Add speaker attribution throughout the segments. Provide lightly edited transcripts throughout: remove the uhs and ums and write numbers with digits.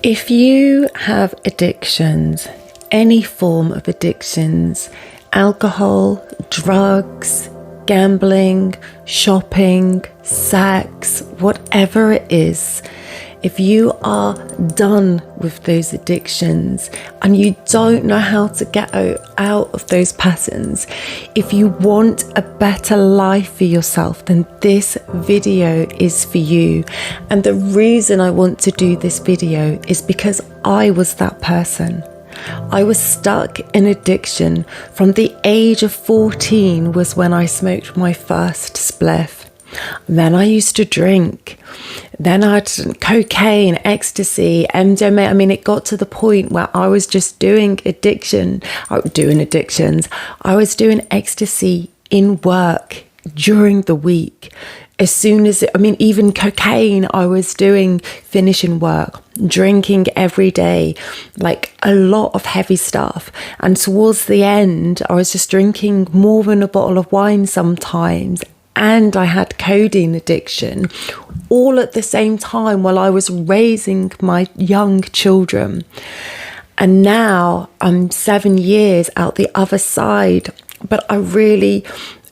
Speaker 1: If you have addictions, any form of addictions, alcohol, drugs, gambling, shopping, sex, whatever it is, if you are done with those addictions and you don't know how to get out of those patterns, if you want a better life for yourself, then this video is for you. And the reason I want to do this video is because I was that person. I was stuck in addiction from the age of 14 was when I smoked my first spliff. Then I used to drink. Then I had cocaine, ecstasy, MDMA. I mean, it got to the point where I was just doing addictions. I was doing ecstasy in work during the week. As soon as, even cocaine, I was doing finishing work, drinking every day, like a lot of heavy stuff. And towards the end, I was just drinking more than a bottle of wine sometimes. And I had codeine addiction all at the same time while I was raising my young children. And now I'm 7 years out the other side, but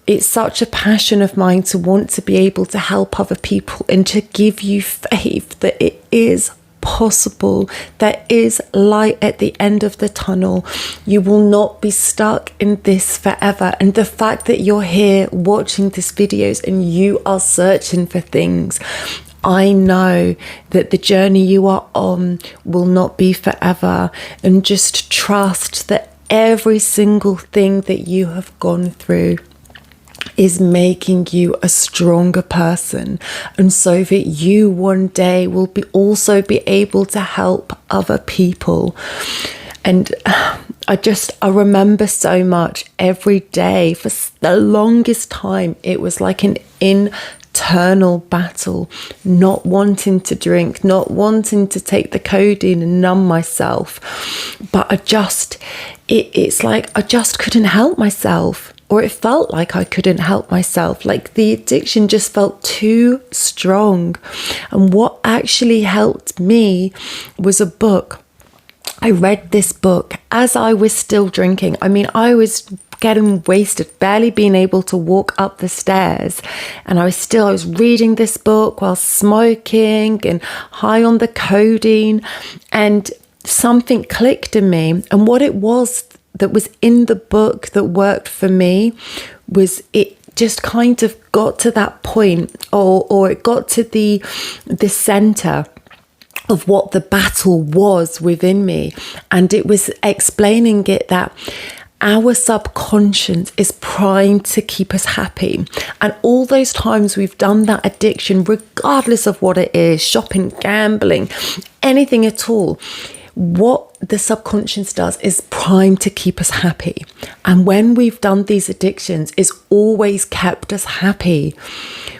Speaker 1: it's such a passion of mine to want to be able to help other people and to give you faith that it is possible. There is light at the end of the tunnel. You will not be stuck in this forever. And the fact that you're here watching these videos and you are searching for things, I know that the journey you are on will not be forever. And just trust that every single thing that you have gone through is making you a stronger person, and so that you one day will also be able to help other people. And I remember so much every day. For the longest time, it was like an internal battle, not wanting to drink, not wanting to take the codeine and numb myself. But it's like I just couldn't help myself. Or it felt like I couldn't help myself, like the addiction just felt too strong. And what actually helped me was a book. I read this book as I was still drinking. I was getting wasted, barely being able to walk up the stairs. And I was reading this book while smoking and high on the codeine. And something clicked in me. And what it was that was in the book that worked for me was it just kind of got to that point, or it got to the center of what the battle was within me. And it was explaining it that our subconscious is primed to keep us happy. And all those times we've done that addiction, regardless of what it is, shopping, gambling, anything at all, what the subconscious does is prime to keep us happy. And when we've done these addictions, it's always kept us happy.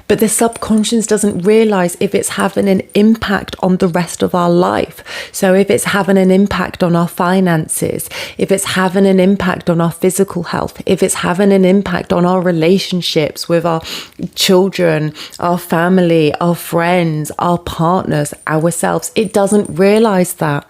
Speaker 1: But the subconscious doesn't realize if it's having an impact on the rest of our life. So if it's having an impact on our finances, if it's having an impact on our physical health, if it's having an impact on our relationships with our children, our family, our friends, our partners, ourselves, it doesn't realize that.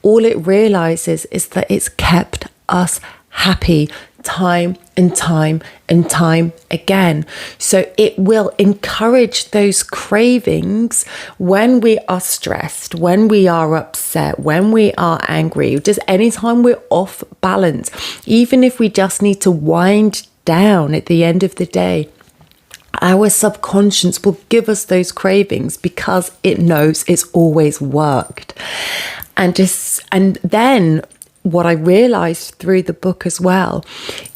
Speaker 1: All it realizes is that it's kept us happy time and time and time again. So it will encourage those cravings when we are stressed, when we are upset, when we are angry, just anytime we're off balance, even if we just need to wind down at the end of the day. Our subconscious will give us those cravings because it knows it's always worked. And then what I realized through the book as well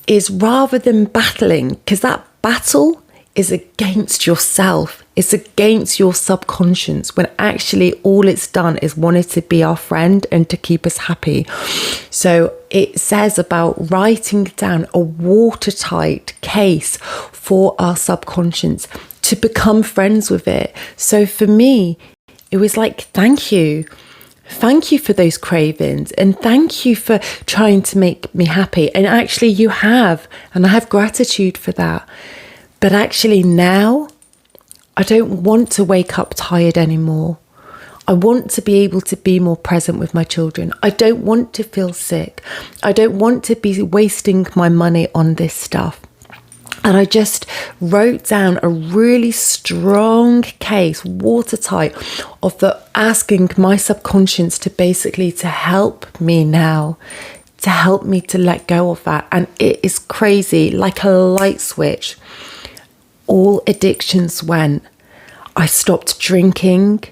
Speaker 1: is rather than battling, because that battle is against yourself, it's against your subconscious, when actually all it's done is wanted to be our friend and to keep us happy. So it says about writing down a watertight case for our subconscious to become friends with it. So for me, it was like, thank you. Thank you for those cravings, and thank you for trying to make me happy. And actually you have, and I have gratitude for that. But actually now I don't want to wake up tired anymore. I want to be able to be more present with my children. I don't want to feel sick. I don't want to be wasting my money on this stuff. And I just wrote down a really strong case, watertight, of asking my subconscious to help me now, to help me to let go of that. And it is crazy, like a light switch. All addictions went. I stopped drinking.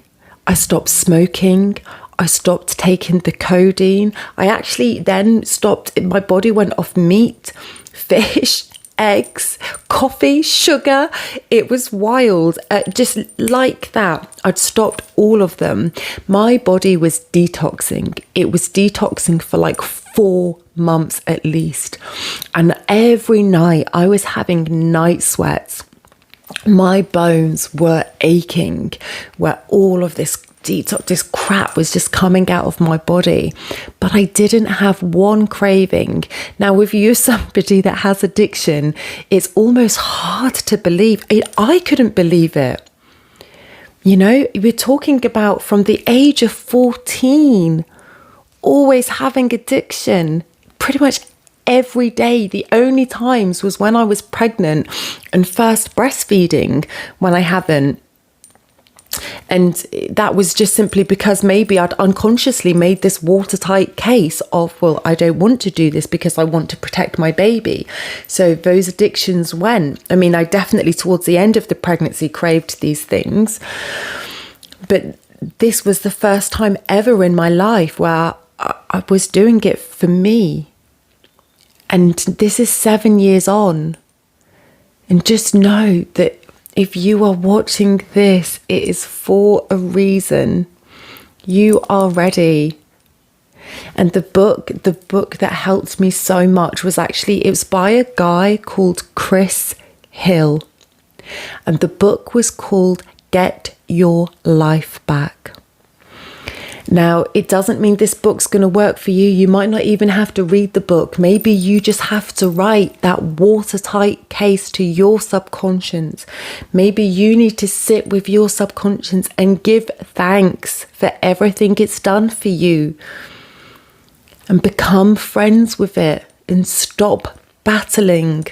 Speaker 1: I stopped smoking. I stopped taking the codeine. I actually then stopped, my body went off meat, fish, eggs, coffee, sugar. It was wild. Just like that, I'd stopped all of them. My body was detoxing. It was detoxing for like 4 months at least. And every night I was having night sweats. My bones were aching, where all of this detox, this crap was just coming out of my body, but I didn't have one craving. Now, if you're somebody that has addiction, it's almost hard to believe. I couldn't believe it. You know, we're talking about from the age of 14, always having addiction, pretty much every day. The only times was when I was pregnant and first breastfeeding, when I haven't. And that was just simply because maybe I'd unconsciously made this watertight case of, well, I don't want to do this because I want to protect my baby. So those addictions went. I mean, I definitely towards the end of the pregnancy craved these things. But this was the first time ever in my life where I was doing it for me. And this is 7 years on. And just know that if you are watching this, it is for a reason. You are ready. And the book that helped me so much was it was by a guy called Chris Hill. And the book was called Get Your Life Back. Now, it doesn't mean this book's going to work for you. You might not even have to read the book. Maybe you just have to write that watertight case to your subconscious. Maybe you need to sit with your subconscious and give thanks for everything it's done for you. And become friends with it and stop battling.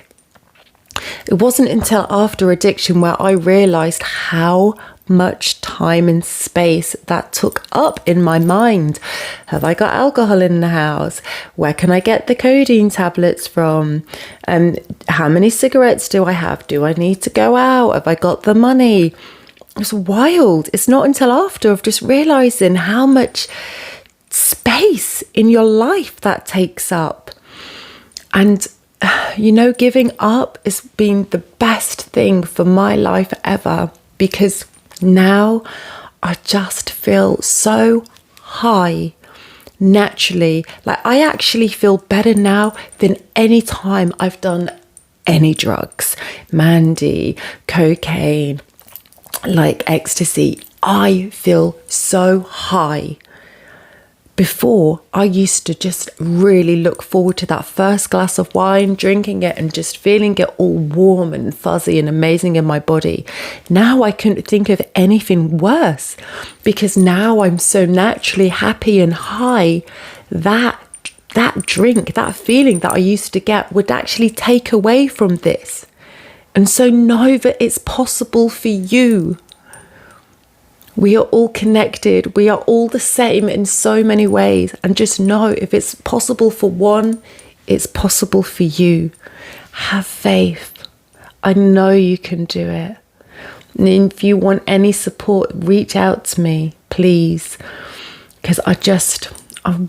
Speaker 1: It wasn't until after addiction where I realized how much time and space that took up in my mind. Have I got alcohol in the house? Where can I get the codeine tablets from? How many cigarettes do I have? Do I need to go out? Have I got the money? It's wild. It's not until after of just realizing how much space in your life that takes up. And you know, giving up has been the best thing for my life ever, because now I just feel so high naturally. Like, I actually feel better now than any time I've done any drugs, Mandy, cocaine, like ecstasy. I feel so high. Before, I used to just really look forward to that first glass of wine, drinking it and just feeling it all warm and fuzzy and amazing in my body. Now I couldn't think of anything worse, because now I'm so naturally happy and high that drink, that feeling that I used to get would actually take away from this. And so know that it's possible for you. We are all connected. We are all the same in so many ways. And just know, if it's possible for one, it's possible for you. Have faith. I know you can do it. And if you want any support, reach out to me, please. Because I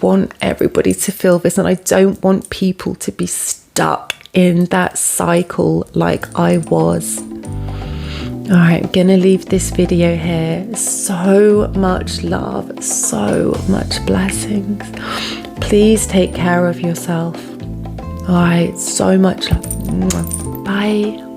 Speaker 1: want everybody to feel this. And I don't want people to be stuck in that cycle like I was. All right, I'm gonna leave this video here. So much love, so much blessings. Please take care of yourself. All right, so much love. Bye.